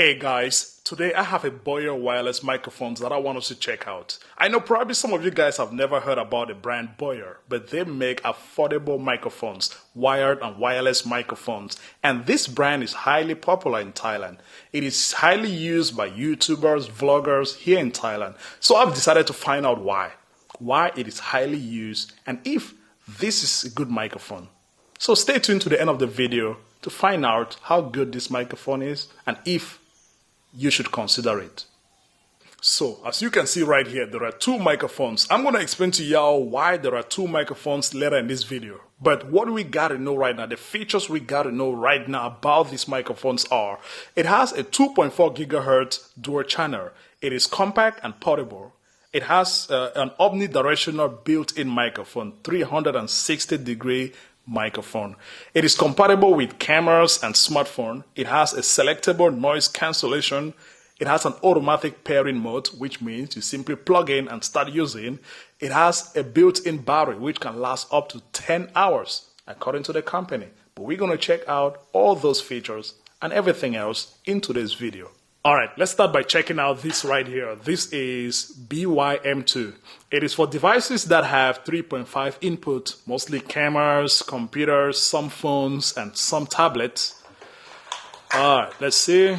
Hey guys, today I have a Boyer wireless microphones that I want us to check out. I know probably some of you guys have never heard about the brand Boyer, but they make affordable microphones, wired and wireless microphones. And this brand is highly popular in Thailand. It is highly used by YouTubers, vloggers here in Thailand. So I've decided to find out why it is highly used and if this is a good microphone. So stay tuned to the end of the video to find out how good this microphone is and if you should consider it. So, as you can see right here, there are two microphones. I'm going to explain to y'all why there are two microphones later in this video. But what we got to know right now, the features we got to know right now about these microphones are, it has a 2.4 gigahertz dual channel. It is compact and portable. It has an omnidirectional built-in microphone, 360-degree microphone. It is compatible with cameras and smartphone. It has a selectable noise cancellation. It has an automatic pairing mode, which means you simply plug in and start using. It has a built-in battery, which can last up to 10 hours, according to the company. But we're going to check out all those features and everything else in today's video. Alright, let's start by checking out this right here. This is BYM2. It is for devices that have 3.5 input, mostly cameras, computers, some phones, and some tablets. Alright, let's see.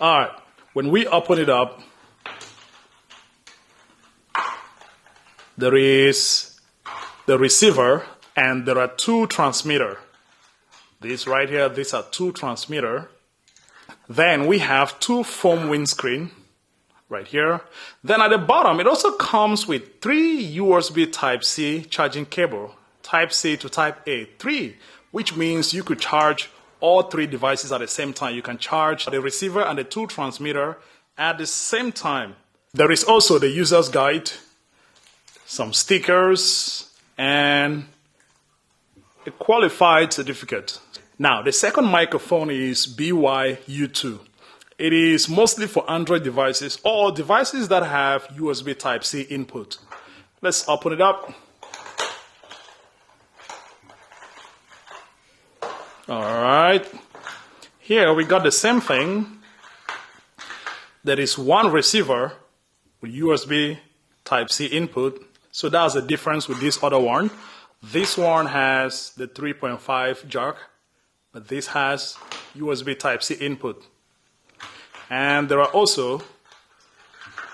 Alright, when we open it up, there is the receiver and there are two transmitters. This right here, these are two transmitters. Then we have two foam windscreen right here. Then at the bottom, it also comes with three USB Type-C charging cable, Type-C to Type-A, 3, which means you could charge all three devices at the same time. You can charge the receiver and the two transmitter at the same time. There is also the user's guide, some stickers, and a qualified certificate. Now, the second microphone is BYU2. It is mostly for Android devices or devices that have USB Type-C input. Let's open it up. All right. Here we got the same thing. There is one receiver with USB Type-C input. So that's the difference with this other one. This one has the 3.5 jack. But this has USB Type-C input. And there are also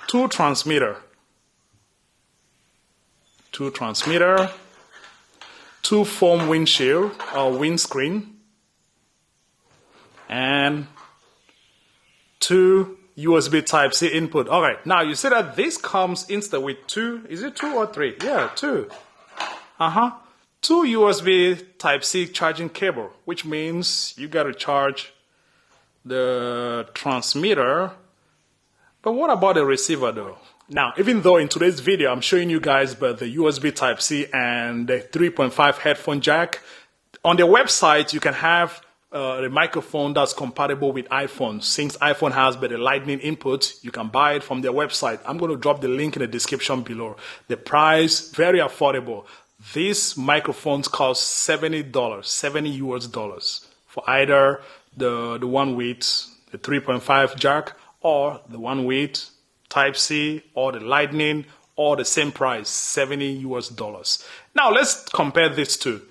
two transmitters, two foam windshield or windscreen, and two USB Type-C input. All right, now you see that this comes instead with two, is it two or three? Yeah, two. Two USB Type-C charging cable, which means you got to charge the transmitter. But what about the receiver though? Now, even though in today's video I'm showing you guys but the USB Type-C and the 3.5 headphone jack, on the website you can have the microphone that's compatible with iPhone. Since iPhone has but the lightning input, you can buy it from their website. I'm going to drop the link in the description below. The price, very affordable. These microphones cost $70, 70 US dollars for either the one with the 3.5 jack or the one with Type-C or the Lightning, or the same price, 70 US dollars. Now let's compare these two.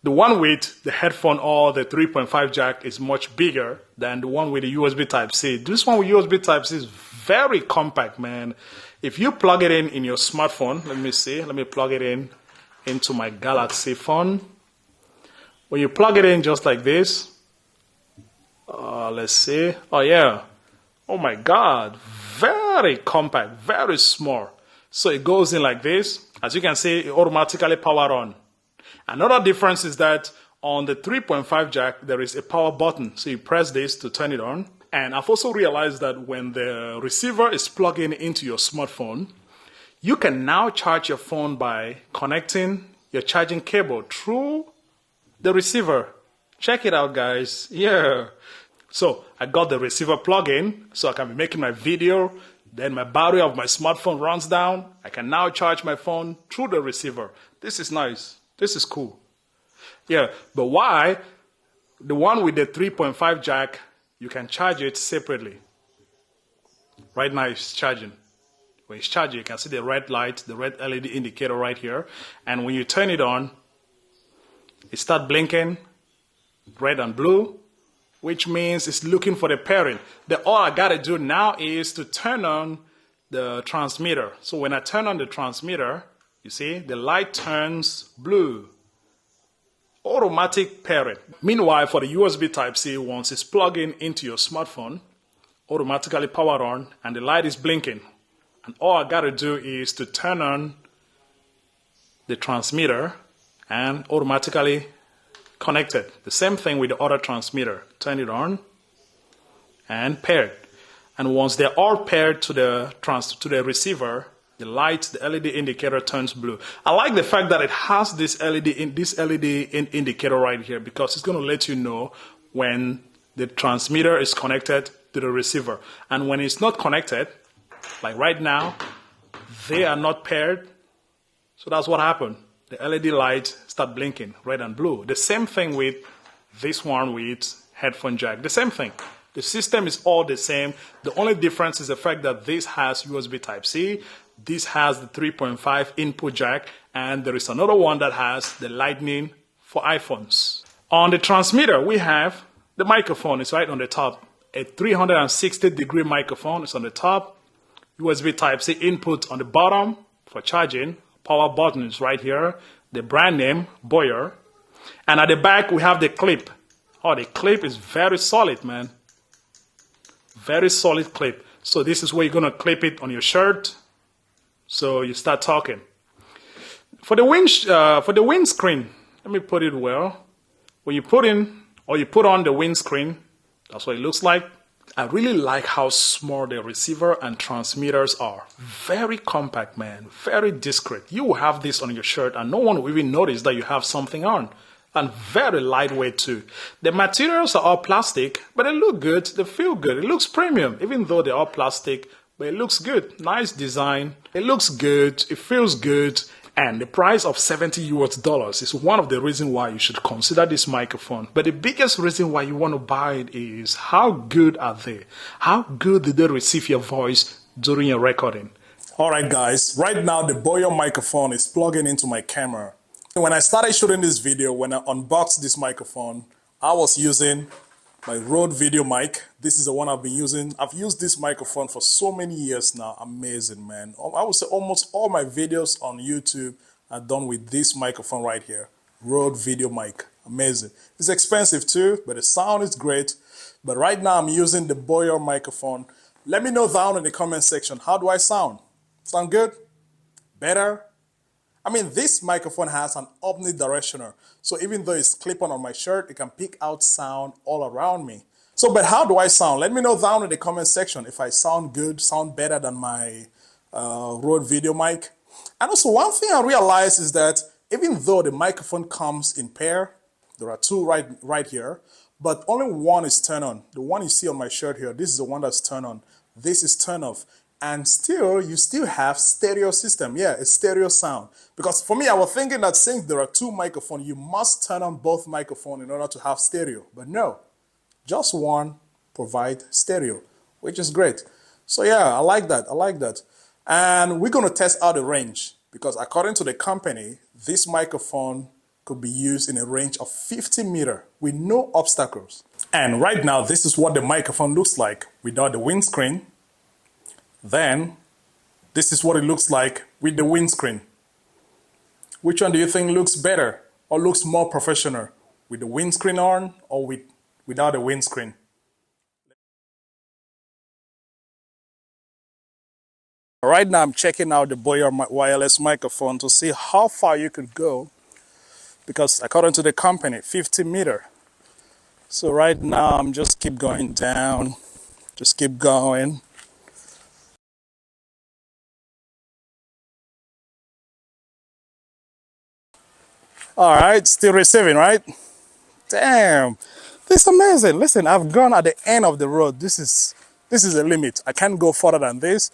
The one with the headphone or the 3.5 jack is much bigger than the one with the USB Type-C. This one with USB Type-C is very compact, man. If you plug it in your smartphone, let me plug it into my Galaxy phone. When you plug it in just like this, let's see. Oh yeah, oh my God, very compact, very small. So it goes in like this. As you can see, it automatically power on. Another difference is that on the 3.5 jack, there is a power button. So you press this to turn it on. And I've also realized that when the receiver is plugged in into your smartphone, you can now charge your phone by connecting your charging cable through the receiver. Check it out, guys. Yeah. So I got the receiver plug in so I can be making my video. Then my battery of my smartphone runs down. I can now charge my phone through the receiver. This is nice. This is cool. Yeah, but why the one with the 3.5 jack you can charge it separately. Right now it's charging. When it's charging, you can see the red light, the red LED indicator right here. And when you turn it on, it starts blinking red and blue, which means it's looking for the pairing. All I gotta do now is to turn on the transmitter. So when I turn on the transmitter, you see the light turns blue. Automatic pairing. Meanwhile, for the USB Type-C, once it's plugged in into your smartphone, automatically powered on, and the light is blinking. And all I gotta do is to turn on the transmitter and automatically connect it. The same thing with the other transmitter. Turn it on and pair it. And once they're all paired to the receiver, the light, the LED indicator turns blue. I like the fact that it has this LED indicator right here, because it's going to let you know when the transmitter is connected to the receiver. And when it's not connected, like right now, they are not paired. So that's what happened. The LED light start blinking red and blue. The same thing with this one with headphone jack. The same thing. The system is all the same. The only difference is the fact that this has USB Type-C, this has the 3.5 input jack, and there is another one that has the Lightning for iPhones. On the transmitter, we have the microphone. It's right on the top. A 360-degree microphone is on the top. USB Type-C input on the bottom for charging. Power button is right here. The brand name, Boyer. And at the back, we have the clip. Oh, the clip is very solid, man. Very solid clip. So this is where you're going to clip it on your shirt. So you start talking. For the windscreen, let me put it well. When you put on the windscreen, that's what it looks like. I really like how small the receiver and transmitters are. Very compact, man. Very discreet. You will have this on your shirt and no one will even notice that you have something on. And very lightweight too. The materials are all plastic, but they look good. They feel good. It looks premium, even though they're all plastic, but it looks good. Nice design. It looks good. It feels good. And the price of $70 is one of the reasons why you should consider this microphone. But the biggest reason why you want to buy it is how good are they? How good did they receive your voice during your recording? All right, guys. Right now, the Boyer microphone is plugging into my camera. When I started shooting this video, when I unboxed this microphone, I was using my Rode video mic. This is the one I've been using. I've used this microphone for so many years now. Amazing, man. I would say almost all my videos on YouTube are done with this microphone right here. Rode video mic. Amazing. It's expensive too, but the sound is great. But right now I'm using the Boyer microphone. Let me know down in the comment section, how do I sound? Sound good? Better? I mean, this microphone has an omnidirectional, so even though it's clip-on my shirt, it can pick out sound all around me. So, but how do I sound? Let me know down in the comment section if I sound good, sound better than my Rode video mic. And also, one thing I realized is that even though the microphone comes in pair, there are two right here, but only one is turned on. The one you see on my shirt here, this is the one that's turned on. This is turned off. And still, you still have stereo system. Yeah, it's stereo sound. Because for me, I was thinking that since there are two microphones, you must turn on both microphones in order to have stereo. But no, just one provide stereo, which is great. So yeah, I like that. I like that. And we're going to test out the range. Because according to the company, this microphone could be used in a range of 50 meters with no obstacles. And right now, this is what the microphone looks like without the windscreen. Then, this is what it looks like with the windscreen. Which one do you think looks better or looks more professional? With the windscreen on or without the windscreen? Right now I'm checking out the Boyer wireless microphone to see how far you could go. Because according to the company, 50 meters. So right now I'm just keep going down. Just keep going. All right, still receiving, right? Damn, this is amazing. Listen, I've gone at the end of the road. This is the limit. I can't go further than this,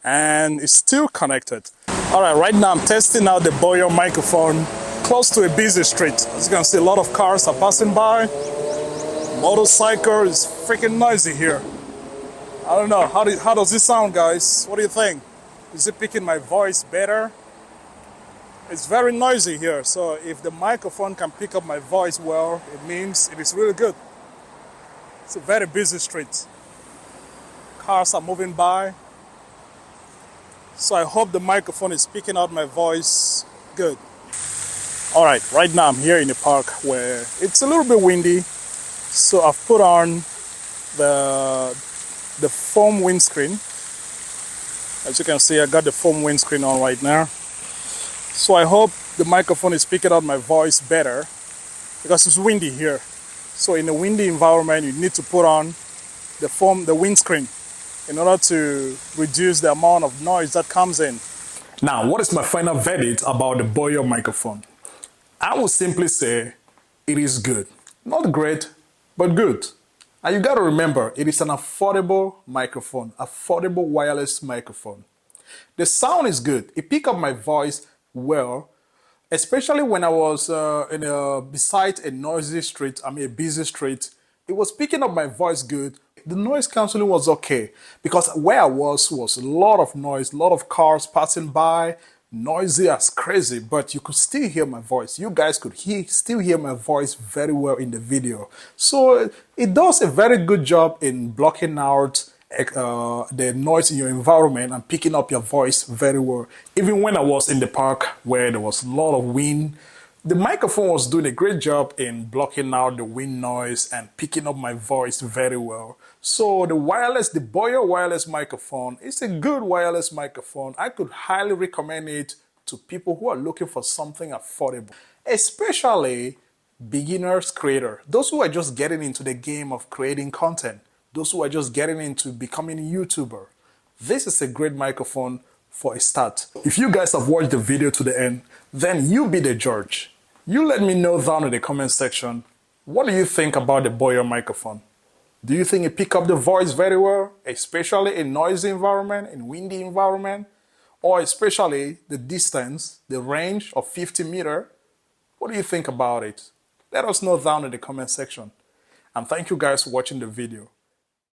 and it's still connected. All right, right now I'm testing out the Boyer microphone close to a busy street. As you can see, a lot of cars are passing by. Motorcycle is freaking noisy here. I don't know. How does this sound, guys? What do you think? Is it picking my voice better? It's very noisy here, so if the microphone can pick up my voice well, it means it is really good. It's a very busy street. Cars are moving by. So I hope the microphone is picking out my voice good. All right now I'm here in the park where it's a little bit windy. So I've put on the foam windscreen. As you can see, I got the foam windscreen on right now. So I hope the microphone is picking out my voice better because it's windy here. So in a windy environment, you need to put on the windscreen in order to reduce the amount of noise that comes in. Now, what is my final verdict about the Boyer microphone? I will simply say it is good. Not great, but good. And you got to remember, it is an affordable microphone, affordable wireless microphone. The sound is good. It picks up my voice well, especially when I was beside a noisy street, a busy street. It was picking up my voice good. The noise cancelling was okay because where I was a lot of noise, a lot of cars passing by, noisy as crazy, but you could still hear my voice. You guys could still hear my voice very well in the video. So it does a very good job in blocking out the noise in your environment and picking up your voice very well. Even when I was in the park where there was a lot of wind, the microphone was doing a great job in blocking out the wind noise and picking up my voice very well. So the Boyer wireless microphone is a good wireless microphone. I could highly recommend it to people who are looking for something affordable, especially beginners, creators, those who are just getting into the game of creating content, those who are just getting into becoming a YouTuber. This is a great microphone for a start. If you guys have watched the video to the end, then you be the judge. You let me know down in the comment section, what do you think about the Boyer microphone? Do you think it picks up the voice very well, especially in noisy environment, in windy environment, or especially the distance, the range of 50 meters? What do you think about it? Let us know down in the comment section. And thank you guys for watching the video.